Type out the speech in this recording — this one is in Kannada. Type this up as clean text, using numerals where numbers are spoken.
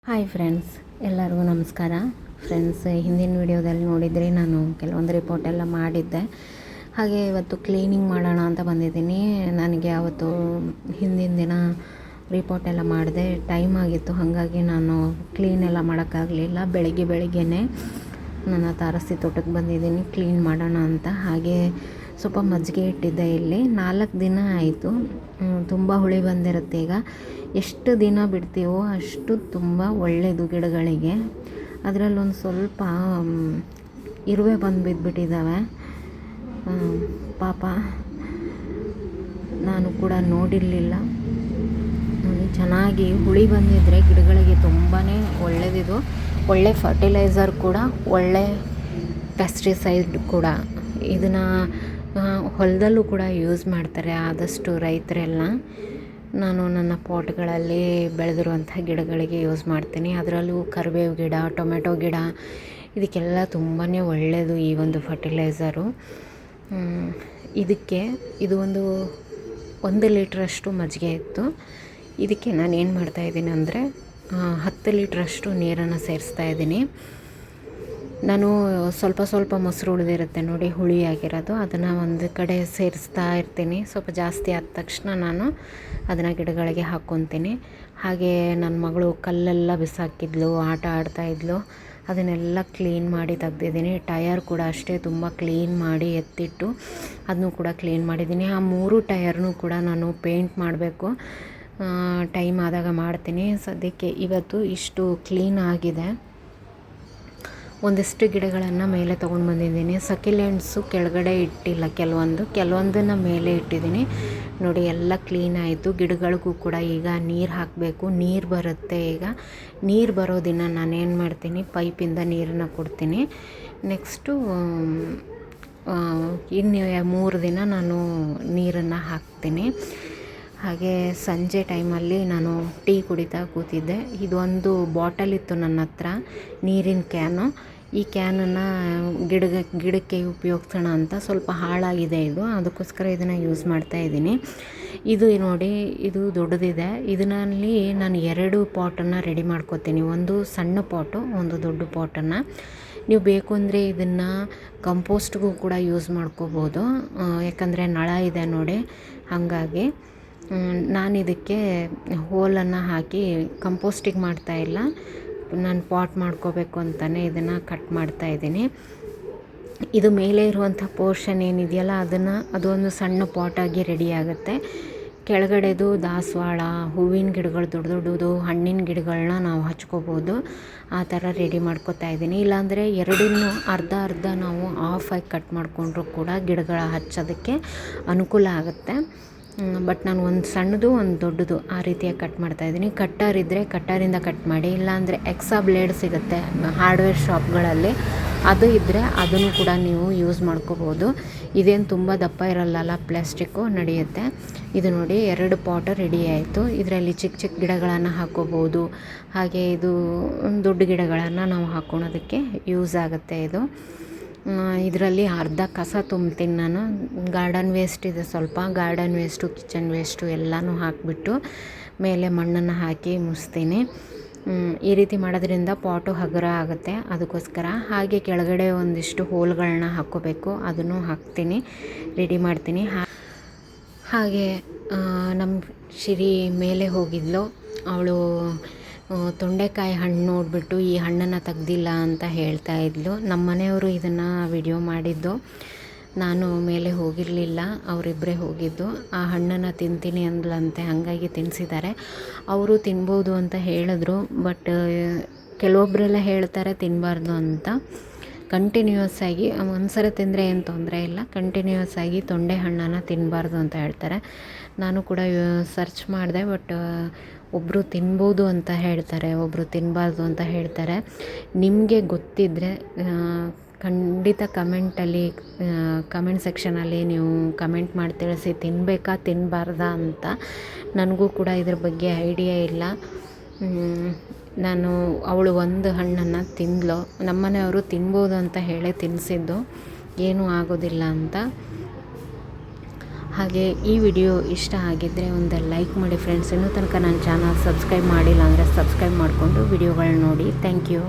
ಹಾಯ್ ಫ್ರೆಂಡ್ಸ್, ಎಲ್ಲರಿಗೂ ನಮಸ್ಕಾರ. ಫ್ರೆಂಡ್ಸ್, ಹಿಂದಿನ ವಿಡಿಯೋದಲ್ಲಿ ನೋಡಿದರೆ ನಾನು ಕೆಲವೊಂದು ರಿಪೋರ್ಟ್ ಎಲ್ಲ ಮಾಡಿದ್ದೆ. ಹಾಗೆ ಇವತ್ತು ಕ್ಲೀನಿಂಗ್ ಮಾಡೋಣ ಅಂತ ಬಂದಿದ್ದೀನಿ. ನನಗೆ ಅವತ್ತು ಹಿಂದಿನ ದಿನ ರಿಪೋರ್ಟ್ ಎಲ್ಲ ಮಾಡಿದೆ, ಟೈಮ್ ಆಗಿತ್ತು. ಹಾಗಾಗಿ ನಾನು ಕ್ಲೀನ್ ಎಲ್ಲ ಮಾಡೋಕ್ಕಾಗಲಿಲ್ಲ. ಬೆಳಗ್ಗೆನೇ ನನ್ನ ತಾರಸಿ ತೋಟಕ್ಕೆ ಬಂದಿದ್ದೀನಿ ಕ್ಲೀನ್ ಮಾಡೋಣ ಅಂತ. ಹಾಗೆ ಸ್ವಲ್ಪ ಮಜ್ಜಿಗೆ ಇಟ್ಟಿದ್ದೆ. ಇಲ್ಲಿ 4 ದಿನ ಆಯಿತು. ತುಂಬ ಹುಳಿ ಬಂದಿರುತ್ತೆ. ಈಗ ಎಷ್ಟು ದಿನ ಬಿಡ್ತೀವೋ ಅಷ್ಟು ತುಂಬ ಒಳ್ಳೆಯದು ಗಿಡಗಳಿಗೆ. ಅದರಲ್ಲೊಂದು ಸ್ವಲ್ಪ ಇರುವೆ ಬಂದು ಬಿದ್ದುಬಿಟ್ಟಿದ್ದಾವೆ. ಪಾಪ, ನಾನು ಕೂಡ ನೋಡಿರಲಿಲ್ಲ. ನೋಡಿ, ಚೆನ್ನಾಗಿ ಹುಳಿ ಬಂದಿದ್ದರೆ ಗಿಡಗಳಿಗೆ ತುಂಬಾ ಒಳ್ಳೆಯದಿದು. ಒಳ್ಳೆ ಫರ್ಟಿಲೈಸರ್ ಕೂಡ, ಒಳ್ಳೆ ಪೆಸ್ಟಿಸೈಡ್ ಕೂಡ. ಇದನ್ನು ಹೊಲದಲ್ಲೂ ಕೂಡ ಯೂಸ್ ಮಾಡ್ತಾರೆ ಆದಷ್ಟು ರೈತರೆಲ್ಲ. ನಾನು ನನ್ನ ಪಾಟ್ಗಳಲ್ಲಿ ಬೆಳೆದಿರುವಂಥ ಗಿಡಗಳಿಗೆ ಯೂಸ್ ಮಾಡ್ತೀನಿ. ಅದರಲ್ಲೂ ಕರಿಬೇವು ಗಿಡ, ಟೊಮೆಟೊ ಗಿಡ, ಇದಕ್ಕೆಲ್ಲ ತುಂಬಾ ಒಳ್ಳೆಯದು ಈ ಒಂದು ಫರ್ಟಿಲೈಸರು. ಇದು ಒಂದು 1 ಲೀಟ್ರಷ್ಟು ಮಜ್ಜಿಗೆ ಇತ್ತು. ಇದಕ್ಕೆ ನಾನು ಏನು ಮಾಡ್ತಾಯಿದ್ದೀನಿ ಅಂದರೆ 10 ಲೀಟ್ರಷ್ಟು ನೀರನ್ನು ಸೇರಿಸ್ತಾ ಇದ್ದೀನಿ. ನಾನು ಸ್ವಲ್ಪ ಮೊಸರು ಉಳಿದಿರುತ್ತೆ ನೋಡಿ, ಹುಳಿಯಾಗಿರೋದು, ಅದನ್ನು ಒಂದು ಕಡೆ ಸೇರಿಸ್ತಾ ಇರ್ತೀನಿ. ಸ್ವಲ್ಪ ಜಾಸ್ತಿ ಆದ ತಕ್ಷಣ ನಾನು ಅದನ್ನು ಗಿಡಗಳಿಗೆ ಹಾಕ್ಕೊತೀನಿ. ಹಾಗೆ ನನ್ನ ಮಗಳು ಕಲ್ಲೆಲ್ಲ ಬಿಸಾಕಿದ್ಲು, ಆಟ ಆಡ್ತಾಯಿದ್ಲು. ಅದನ್ನೆಲ್ಲ ಕ್ಲೀನ್ ಮಾಡಿ ತೆಗ್ದಿದ್ದೀನಿ. ಟಯರ್ ಕೂಡ ಅಷ್ಟೇ, ತುಂಬ ಕ್ಲೀನ್ ಮಾಡಿ ಎತ್ತಿಟ್ಟು ಅದನ್ನು ಕೂಡ ಕ್ಲೀನ್ ಮಾಡಿದ್ದೀನಿ. ಆ 3 ಟಯರ್ನೂ ಕೂಡ ನಾನು ಪೇಂಟ್ ಮಾಡಬೇಕು. ಟೈಮ್ ಆದಾಗ ಮಾಡ್ತೀನಿ. ಸದ್ಯಕ್ಕೆ ಇವತ್ತು ಇಷ್ಟು ಕ್ಲೀನ್ ಆಗಿದೆ. ಒಂದಿಷ್ಟು ಗಿಡಗಳನ್ನು ಮೇಲೆ ತೊಗೊಂಡು ಬಂದಿದ್ದೀನಿ. ಸಕ್ಯುಲೆಂಟ್ಸು ಕೆಳಗಡೆ ಇಟ್ಟಿಲ್ಲ, ಕೆಲವೊಂದನ್ನು ಮೇಲೆ ಇಟ್ಟಿದ್ದೀನಿ. ನೋಡಿ, ಎಲ್ಲ ಕ್ಲೀನ್ ಆಯಿತು. ಗಿಡಗಳಿಗೂ ಕೂಡ ಈಗ ನೀರು ಹಾಕಬೇಕು. ನೀರು ಬರುತ್ತೆ. ಈಗ ನೀರು ಬರೋ ದಿನ ನಾನೇನು ಮಾಡ್ತೀನಿ, ಪೈಪಿಂದ ನೀರನ್ನು ಕೊಡ್ತೀನಿ. ನೆಕ್ಸ್ಟು ಇನ್ನು 3 ದಿನ ನಾನು ನೀರನ್ನು ಹಾಕ್ತೀನಿ. ಹಾಗೆ ಸಂಜೆ ಟೈಮಲ್ಲಿ ನಾನು ಟೀ ಕುಡಿತಾ ಕೂತಿದ್ದೆ. ಇದೊಂದು ಬಾಟಲ್ ಇತ್ತು ನನ್ನ ಹತ್ರ, ನೀರಿನ ಕ್ಯಾನು. ಈ ಕ್ಯಾನನ್ನು ಗಿಡಕ್ಕೆ ಉಪಯೋಗಿಸೋಣ ಅಂತ. ಸ್ವಲ್ಪ ಹಾಳಾಗಿದೆ ಇದು, ಅದಕ್ಕೋಸ್ಕರ ಇದನ್ನು ಯೂಸ್ ಮಾಡ್ತಾಯಿದ್ದೀನಿ. ಇದು ನೋಡಿ, ಇದು ದೊಡ್ಡದಿದೆ. ಇದರಲ್ಲಿ ನಾನು 2 ಪಾಟನ್ನು ರೆಡಿ ಮಾಡ್ಕೋತೀನಿ. ಒಂದು ಸಣ್ಣ ಪಾಟು, ಒಂದು ದೊಡ್ಡ ಪಾಟನ್ನು. ನೀವು ಬೇಕು ಅಂದರೆ ಇದನ್ನು ಕಂಪೋಸ್ಟ್ಗೂ ಕೂಡ ಯೂಸ್ ಮಾಡ್ಕೋಬೋದು. ಯಾಕಂದರೆ ನಳ ಇದೆ ನೋಡಿ, ಹಾಗಾಗಿ ನಾನು ಇದಕ್ಕೆ ಹೋಲನ್ನು ಹಾಕಿ ಕಂಪೋಸ್ಟಿಗೆ ಮಾಡ್ತಾಯಿಲ್ಲ, ನಾನು ಪಾಟ್ ಮಾಡ್ಕೋಬೇಕು ಅಂತಲೇ ಇದನ್ನು ಕಟ್ ಮಾಡ್ತಾಯಿದ್ದೀನಿ. ಇದು ಮೇಲೆ ಇರುವಂಥ ಪೋರ್ಷನ್ ಏನಿದೆಯಲ್ಲ, ಅದು ಒಂದು ಸಣ್ಣ ಪಾಟಾಗಿ ರೆಡಿ ಆಗುತ್ತೆ. ಕೆಳಗಡೆದು ದಾಸವಾಳ, ಹೂವಿನ ಗಿಡಗಳು, ದೊಡ್ಡದು ಹಣ್ಣಿನ ಗಿಡಗಳನ್ನ ನಾವು ಹಚ್ಕೋಬೋದು. ಆ ಥರ ರೆಡಿ ಮಾಡ್ಕೋತಾ ಇದ್ದೀನಿ. ಇಲ್ಲಾಂದರೆ ಎರಡನ್ನೂ ಅರ್ಧ ನಾವು ಆಫಾಗಿ ಕಟ್ ಮಾಡಿಕೊಂಡ್ರೂ ಕೂಡ ಗಿಡಗಳ ಹಚ್ಚೋದಕ್ಕೆ ಅನುಕೂಲ ಆಗುತ್ತೆ. ಬಟ್ ನಾನು ಒಂದು ಸಣ್ಣದು, ಒಂದು ದೊಡ್ಡದು ಆ ರೀತಿಯಾಗಿ ಕಟ್ ಮಾಡ್ತಾಯಿದ್ದೀನಿ. ಕಟ್ಟರ್ ಇದ್ದರೆ ಕಟ್ಟರಿಂದ ಕಟ್ ಮಾಡಿ, ಇಲ್ಲಾಂದರೆ ಎಕ್ಸಾ ಬ್ಲೇಡ್ ಸಿಗುತ್ತೆ ಹಾರ್ಡ್ವೇರ್ ಶಾಪ್ಗಳಲ್ಲಿ, ಅದು ಇದ್ದರೆ ಅದನ್ನು ಕೂಡ ನೀವು ಯೂಸ್ ಮಾಡ್ಕೋಬೋದು. ಇದೇನು ತುಂಬ ದಪ್ಪ ಇರಲ್ಲ, ಪ್ಲಾಸ್ಟಿಕ್ಕು, ನಡೆಯುತ್ತೆ. ಇದು ನೋಡಿ, 2 ಪಾಟ್ ರೆಡಿ ಆಯಿತು. ಇದರಲ್ಲಿ ಚಿಕ್ಕ ಗಿಡಗಳನ್ನು ಹಾಕ್ಕೋಬೋದು. ಹಾಗೆ ಇದು ದೊಡ್ಡ ಗಿಡಗಳನ್ನು ನಾವು ಹಾಕ್ಕೊಳೋದಕ್ಕೆ ಯೂಸ್ ಆಗುತ್ತೆ. ಇದರಲ್ಲಿ ಅರ್ಧ ಕಸ ತುಂಬ್ತೀನಿ ನಾನು. ಗಾರ್ಡನ್ ವೇಸ್ಟ್ ಇದೆ ಸ್ವಲ್ಪ, ಗಾರ್ಡನ್ ವೇಸ್ಟು, ಕಿಚನ್ ವೇಸ್ಟು ಎಲ್ಲನೂ ಹಾಕಿಬಿಟ್ಟು ಮೇಲೆ ಮಣ್ಣನ್ನು ಹಾಕಿ ಮುಚ್ತೀನಿ. ಈ ರೀತಿ ಮಾಡೋದ್ರಿಂದ ಪಾಟು ಹಗುರ ಆಗುತ್ತೆ, ಅದಕ್ಕೋಸ್ಕರ. ಹಾಗೆ ಕೆಳಗಡೆ ಒಂದಿಷ್ಟು ಹೋಲ್ಗಳನ್ನ ಹಾಕ್ಕೋಬೇಕು, ಅದನ್ನು ಹಾಕ್ತೀನಿ, ರೆಡಿ ಮಾಡ್ತೀನಿ. ಹಾಗೆ ನಮ್ಮ ಶಿರಿ ಮೇಲೆ ಹೋಗಿದ್ಲು. ಅವಳು ತೊಂಡೆಕಾಯಿ ಹಣ್ಣು ನೋಡಿಬಿಟ್ಟು ಈ ಹಣ್ಣನ್ನು ತೆಗ್ದಿಲ್ಲ ಅಂತ ಹೇಳ್ತಾ ಇದ್ಲು. ನಮ್ಮ ಮನೆಯವರು ಇದನ್ನು ವಿಡಿಯೋ ಮಾಡಿದ್ದು, ನಾನು ಮೇಲೆ ಹೋಗಿರಲಿಲ್ಲ, ಅವರಿಬ್ಬರೇ ಹೋಗಿದ್ದು. ಆ ಹಣ್ಣನ್ನು ತಿಂತೀನಿ ಅಂದ್ಲಂತೆ, ಹಾಗಾಗಿ ತಿನ್ನಿಸಿದ್ದಾರೆ. ಅವರು ತಿನ್ಬೋದು ಅಂತ ಹೇಳಿದ್ರು. ಬಟ್ ಕೆಲವೊಬ್ಬರೆಲ್ಲ ಹೇಳ್ತಾರೆ ತಿನ್ನಬಾರ್ದು ಅಂತ. ಕಂಟಿನ್ಯೂಯಸ್ ಆಗಿ ಒಂದ್ಸಲ ತಿಂದರೆ ಏನು ತೊಂದರೆ ಇಲ್ಲ, ಕಂಟಿನ್ಯೂಯಸ್ ಆಗಿ ತೊಂಡೆ ಹಣ್ಣನ್ನು ತಿನ್ನಬಾರ್ದು ಅಂತ ಹೇಳ್ತಾರೆ. ನಾನು ಕೂಡ ಸರ್ಚ್ ಮಾಡಿದೆ, ಬಟ್ ಒಬ್ಬರು ತಿನ್ಬೋದು ಅಂತ ಹೇಳ್ತಾರೆ, ಒಬ್ಬರು ತಿನ್ನಬಾರ್ದು ಅಂತ ಹೇಳ್ತಾರೆ. ನಿಮಗೆ ಗೊತ್ತಿದ್ದರೆ ಖಂಡಿತ ಕಮೆಂಟ್ ಸೆಕ್ಷನಲ್ಲಿ ನೀವು ಕಮೆಂಟ್ ಮಾಡಿ ತಿಳಿಸಿ, ತಿನ್ನಬೇಕಾ ತಿನ್ನಬಾರ್ದಾ ಅಂತ. ನನಗೂ ಕೂಡ ಇದ್ರ ಬಗ್ಗೆ ಐಡಿಯಾ ಇಲ್ಲ. ಅವಳು ಒಂದು ಹಣ್ಣನ್ನು ತಿಂದಳು. ನಮ್ಮನೆಯವರು ತಿನ್ಬೋದು ಅಂತ ಹೇಳಿ ತಿನ್ನಿಸಿದ್ದು, ಏನೂ ಆಗೋದಿಲ್ಲ ಅಂತ. ಹಾಗೆ ಈ ವಿಡಿಯೋ ಇಷ್ಟ ಆಗಿದ್ದರೆ ಒಂದು ಲೈಕ್ ಮಾಡಿ ಫ್ರೆಂಡ್ಸ್. ಇನ್ನೂ ತನಕ ನನ್ನ ಚಾನಲ್ ಸಬ್ಸ್ಕ್ರೈಬ್ ಮಾಡಿಲ್ಲ ಅಂದರೆ ಸಬ್ಸ್ಕ್ರೈಬ್ ಮಾಡಿಕೊಂಡು ವಿಡಿಯೋಗಳನ್ನ ನೋಡಿ. Thank you.